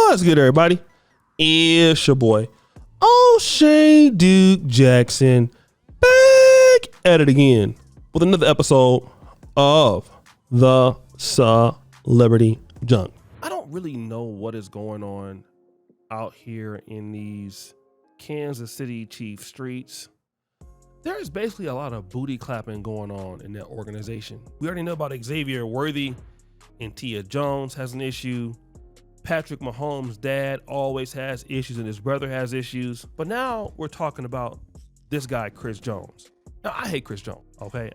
What's good, everybody? It's your boy, O'Shea Duke Jackson, back at it again with another episode of the Celebrity Junk. I don't really know what is going on out here in these Kansas City Chiefs streets. There is basically a lot of booty clapping going on in that organization. We already know about Xavier Worthy and Tia Jones has an issue. Patrick Mahomes' dad always has issues and his brother has issues. But now we're talking about this guy, Chris Jones. Now, I hate Chris Jones, okay?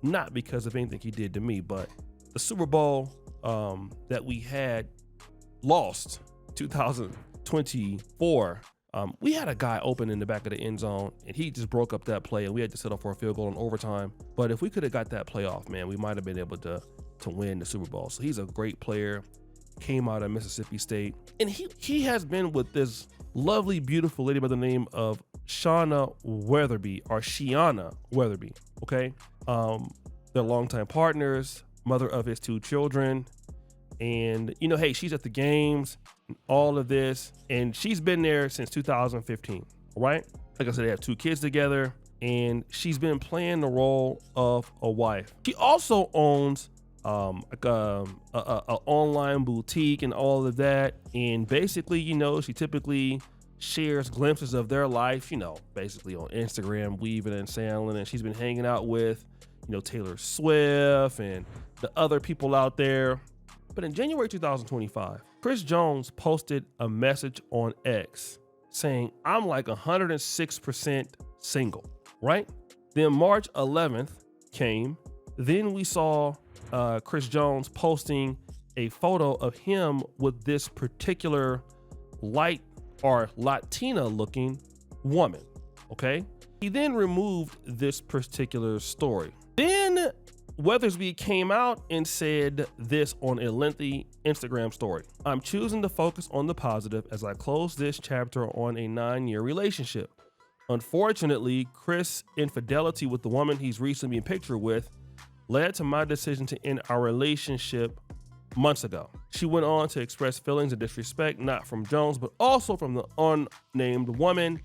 Not because of anything he did to me, but the Super Bowl that we had lost, 2024, we had a guy open in the back of the end zone, and he just broke up that play, and we had to settle for a field goal in overtime. But if we could have got that play off, man, we might have been able to win the Super Bowl. So he's a great player. Came out of Mississippi State, and he has been with this lovely, beautiful lady by the name of Sheawna Weathersby, okay? They're longtime partners, mother of his two children, and, you know, hey, she's at the games, all of this, and she's been there since 2015, right? Like I said, they have two kids together, and she's been playing the role of a wife. She also owns like a online boutique and all of that, and basically, you know, she typically shares glimpses of their life, you know, basically on Instagram, weaving and sailing, and she's been hanging out with, you know, Taylor Swift and the other people out there. But in January 2025, Chris Jones posted a message on X saying, "I'm like 106% single," right? Then March 11th came. Then we saw Chris Jones posting a photo of him with this particular light or Latina looking woman, okay? He then removed this particular story. Then Weathersby came out and said this on a lengthy Instagram story. "I'm choosing to focus on the positive as I close this chapter on a 9-year relationship. Unfortunately, Chris' infidelity with the woman he's recently been pictured with led to my decision to end our relationship months ago." She went on to express feelings of disrespect, not from Jones, but also from the unnamed woman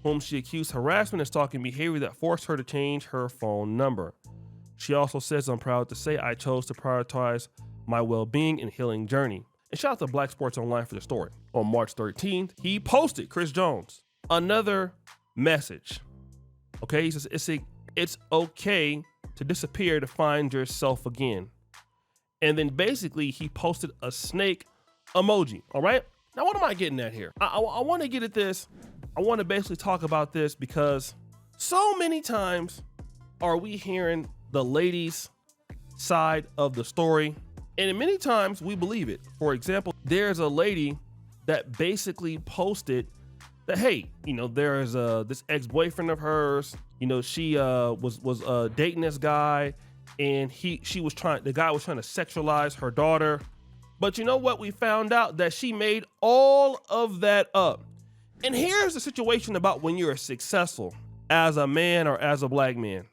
whom she accused harassment and stalking behavior that forced her to change her phone number. She also says, "I'm proud to say I chose to prioritize my well-being and healing journey." And shout out to Black Sports Online for the story. On March 13th, he posted, Chris Jones, another message. Okay, he says, it's okay to disappear to find yourself again. And then basically he posted a snake emoji. All right. Now, what am I getting at here? I want to get at this. I want to basically talk about this because so many times are we hearing the ladies' side of the story, and many times we believe it. For example, there's a lady that basically posted that, hey, you know, there is this ex-boyfriend of hers. You know, she was dating this guy, and the guy was trying to sexualize her daughter. But you know what? We found out that she made all of that up. And here's the situation about when you're successful as a man or as a black man.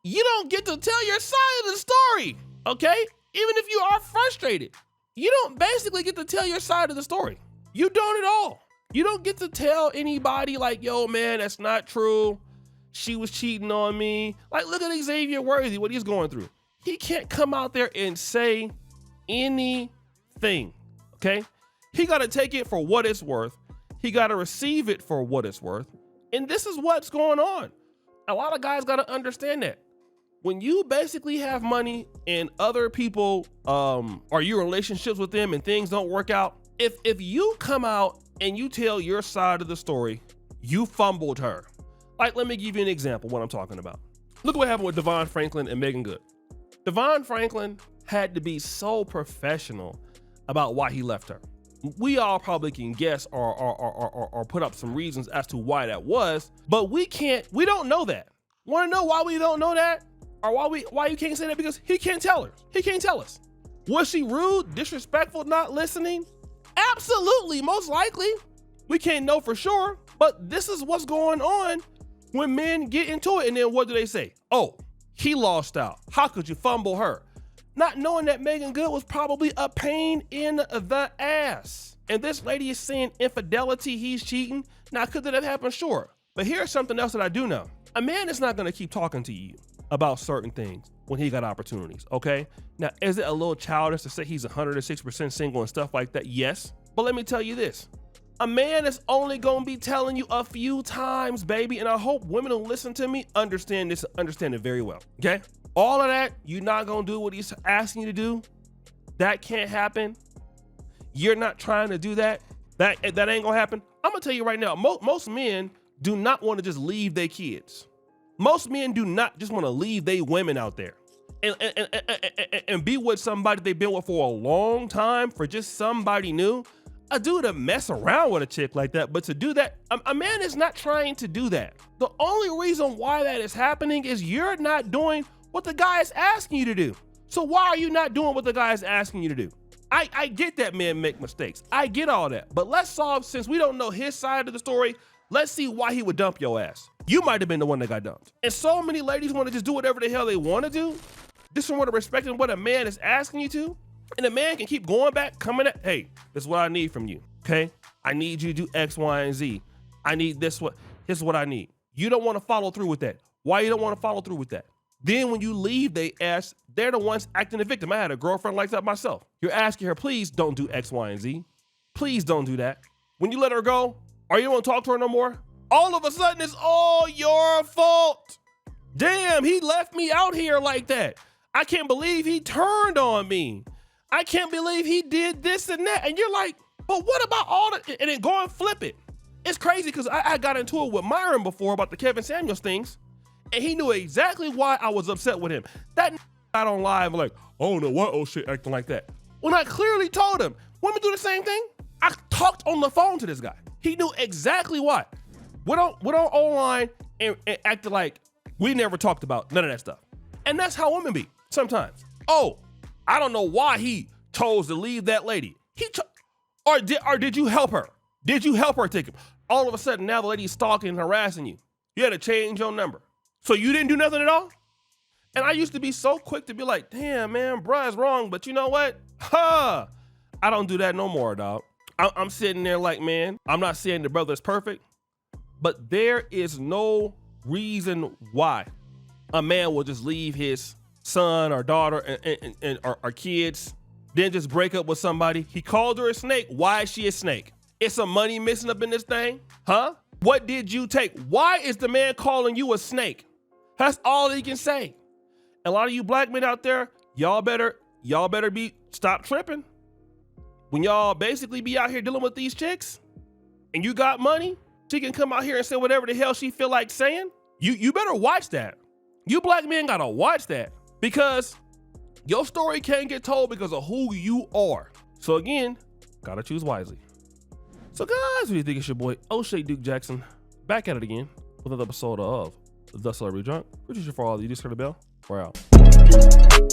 You don't get to tell your side of the story, okay? Even if you are frustrated, you don't basically get to tell your side of the story. You don't at all. You don't get to tell anybody like, "Yo, man, that's not true. She was cheating on me." Like, look at Xavier Worthy, what he's going through. He can't come out there and say anything, okay? He got to take it for what it's worth. He got to receive it for what it's worth. And this is what's going on. A lot of guys got to understand that. When you basically have money and other people are your relationships with them and things don't work out, if you come out and you tell your side of the story, you fumbled her. Like, let me give you an example of what I'm talking about. Look what happened with Devon Franklin and Megan Good. Devon Franklin had to be so professional about why he left her. We all probably can guess or put up some reasons as to why that was, but we don't know that. Want to know why we don't know that? Or why you can't say that? Because he can't tell her. He can't tell us. Was she rude, disrespectful, not listening? Absolutely, most likely. We can't know for sure, but this is what's going on when men get into it. And then what do they say? "Oh, he lost out. How could you fumble her?" Not knowing that Megan Good was probably a pain in the ass. And this lady is saying infidelity, he's cheating. Now, could that have happened? Sure. But here's something else that I do know. A man is not gonna keep talking to you about certain things when he got opportunities, okay? Now, is it a little childish to say he's 106% single and stuff like that? Yes. But let me tell you this. A man is only gonna be telling you a few times, baby, and I hope women who listen to me understand this, understand it very well, okay? All of that, you're not gonna do what he's asking you to do. That can't happen. You're not trying to do that. That ain't gonna happen. I'm gonna tell you right now, most men do not wanna just leave their kids. Most men do not just wanna leave their women out there and be with somebody they've been with for a long time for just somebody new. A dude to mess around with a chick like that, but to do that, a man is not trying to do that. The only reason why that is happening is you're not doing what the guy is asking you to do. So why are you not doing what the guy is asking you to do? I get that men make mistakes. I get all that, but let's solve, since we don't know his side of the story, let's see why he would dump your ass. You might have been the one that got dumped. And so many ladies want to just do whatever the hell they want to do, disregarding respecting what a man is asking you to. And the man can keep going back, coming at, hey, this is what I need from you, okay? I need you to do X, Y, and Z. I need this, here's what I need. You don't want to follow through with that. Why you don't want to follow through with that? Then when you leave, they're the ones acting the victim. I had a girlfriend like that myself. You're asking her, please don't do X, Y, and Z. Please don't do that. When you let her go, or you don't want to talk to her no more, all of a sudden it's all your fault. Damn, he left me out here like that. I can't believe he turned on me. I can't believe he did this and that. And you're like, but what about all the, and then go and flip it. It's crazy because I got into it with Myron before about the Kevin Samuels things, and he knew exactly why I was upset with him. That got on live like, oh no, what, oh shit, acting like that. When I clearly told him, women do the same thing. I talked on the phone to this guy. He knew exactly why. Went on online and acted like we never talked about none of that stuff. And that's how women be sometimes. Oh, I don't know why he chose to leave that lady. Or did you help her? Did you help her take him? All of a sudden, now the lady's stalking and harassing you. You had to change your number. So you didn't do nothing at all? And I used to be so quick to be like, damn, man, bruh is wrong. But you know what? I don't do that no more, dog. I'm sitting there like, man, I'm not saying the brother is perfect, but there is no reason why a man will just leave his son or daughter and or kids, then just break up with somebody. He called her a snake. Why is she a snake? It's some money missing up in this thing, huh? What did you take? Why is the man calling you a snake? That's all he can say. A lot of you black men out there, y'all better stop tripping. When y'all basically be out here dealing with these chicks and you got money, she can come out here and say whatever the hell she feel like saying. You better watch that. You black men gotta watch that. Because your story can't get told because of who you are. So again, gotta choose wisely. So guys, what do you think? It's your boy O'Shea Duke Jackson back at it again with another episode of The Celebrity Drunk. Producer for all of you, just heard the bell. We're out.